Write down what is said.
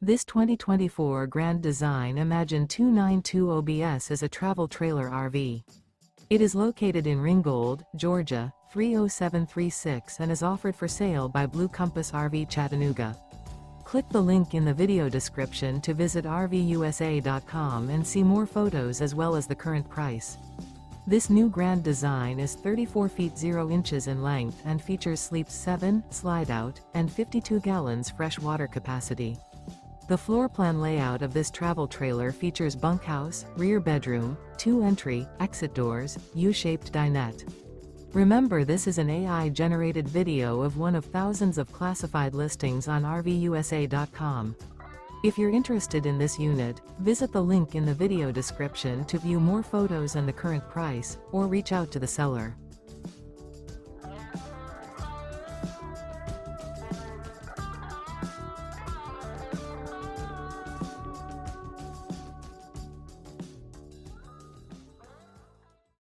This 2024 Grand Design Imagine 292 OBS is a travel trailer RV. It is located in Ringgold, Georgia, 30736 and is offered for sale by Blue Compass RV Chattanooga. Click the link in the video description to visit RVUSA.com and see more photos as well as the current price. This new Grand Design is 34 feet 0 inches in length and features sleeps 7, slide-out, and 52 gallons fresh water capacity. The floor plan layout of this travel trailer features bunkhouse, rear bedroom, 2 entry, exit doors, U-shaped dinette. Remember, this is an AI-generated video of one of thousands of classified listings on RVUSA.com. If you're interested in this unit, visit the link in the video description to view more photos and the current price, or reach out to the seller.